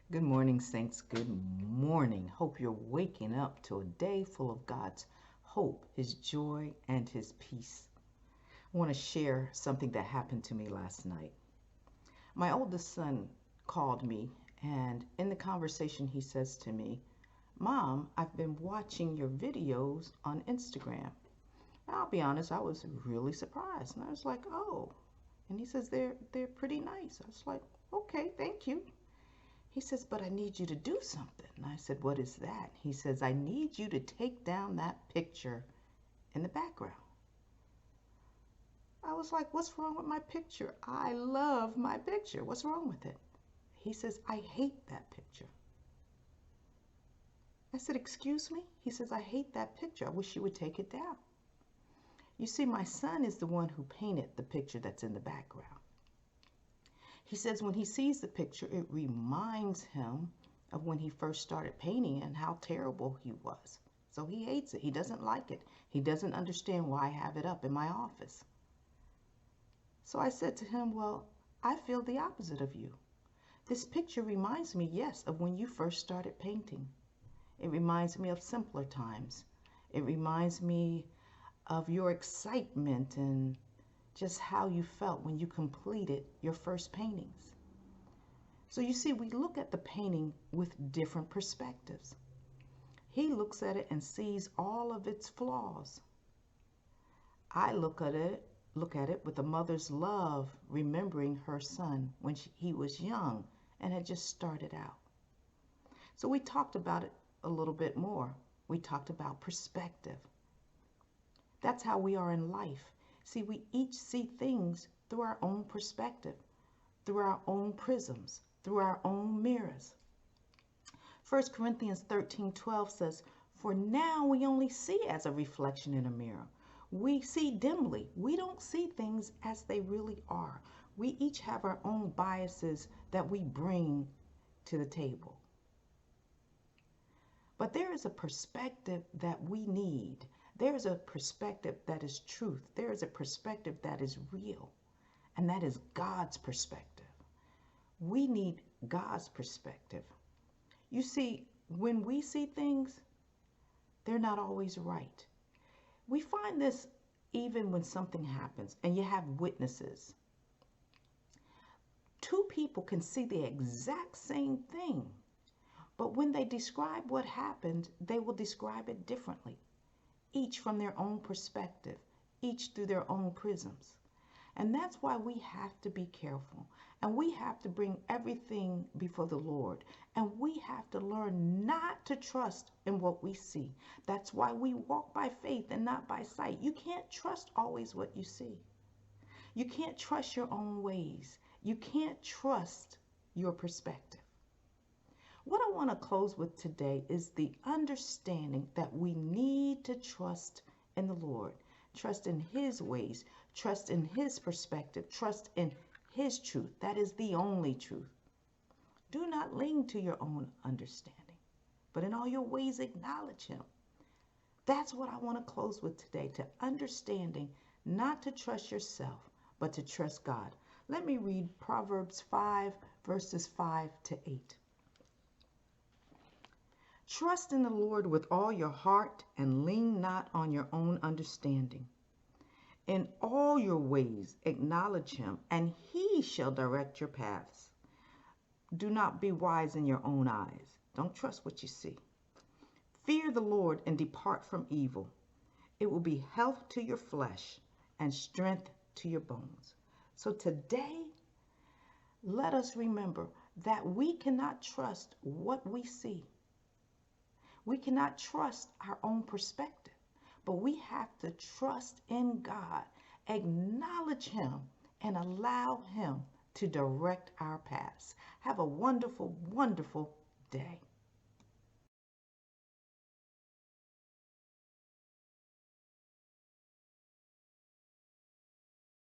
Good morning, saints. Good morning. Hope you're waking up to a day full of God's hope, His joy, and His peace. I want to share something that happened to me last night. My oldest son called me, and in the conversation, he says to me, "Mom, I've been watching your videos on Instagram." Now, I'll be honest, I was really surprised. And I was like, "Oh." And he says, they're pretty nice. I was like, "Okay, thank you." He says, "But I need you to do something." And I said, "What is that?" He says, "I need you to take down that picture in the background." I was like, "What's wrong with my picture? I love my picture. What's wrong with it?" He says, "I hate that picture." I said, "Excuse me?" He says, "I hate that picture. I wish you would take it down." You see, my son is the one who painted the picture that's in the background. He says when he sees the picture, it reminds him of when he first started painting and how terrible he was. So he hates it. He doesn't like it. He doesn't understand why I have it up in my office. So I said to him, "Well, I feel the opposite of you. This picture reminds me, yes, of when you first started painting. It reminds me of simpler times. It reminds me of your excitement and just how you felt when you completed your first paintings." So you see, we look at the painting with different perspectives. He looks at it and sees all of its flaws. I look at it with a mother's love, remembering her son when he was young and had just started out. So we talked about it a little bit more. We talked about perspective. That's how we are in life. See, we each see things through our own perspective, through our own prisms, through our own mirrors. 1 Corinthians 13:12 says, "For now we only see as a reflection in a mirror. We see dimly. We don't see things as they really are." We each have our own biases that we bring to the table. But there is a perspective that we need. There is a perspective that is truth. There is a perspective that is real, and that is God's perspective. We need God's perspective. You see, when we see things, they're not always right. We find this even when something happens and you have witnesses. Two people can see the exact same thing, but when they describe what happened, they will describe it differently, each from their own perspective, each through their own prisms. And that's why we have to be careful. And we have to bring everything before the Lord. And we have to learn not to trust in what we see. That's why we walk by faith and not by sight. You can't trust always what you see. You can't trust your own ways. You can't trust your perspective. What I want to close with today is the understanding that we need to trust in the Lord. Trust in His ways, trust in His perspective, trust in His truth. That is the only truth. Do not lean to your own understanding, but in all your ways acknowledge Him. That's what I want to close with today, to understanding not to trust yourself, but to trust God. Let me read Proverbs 5, verses 5 to 8. "Trust in the Lord with all your heart and lean not on your own understanding. In all your ways acknowledge Him, and He shall direct your paths. Do not be wise in your own eyes." Don't trust what you see. "Fear the Lord and depart from evil. It will be health to your flesh and strength to your bones." So today, let us remember that we cannot trust what we see. We cannot trust our own perspective, but we have to trust in God, acknowledge Him, and allow Him to direct our paths. Have a wonderful, wonderful day.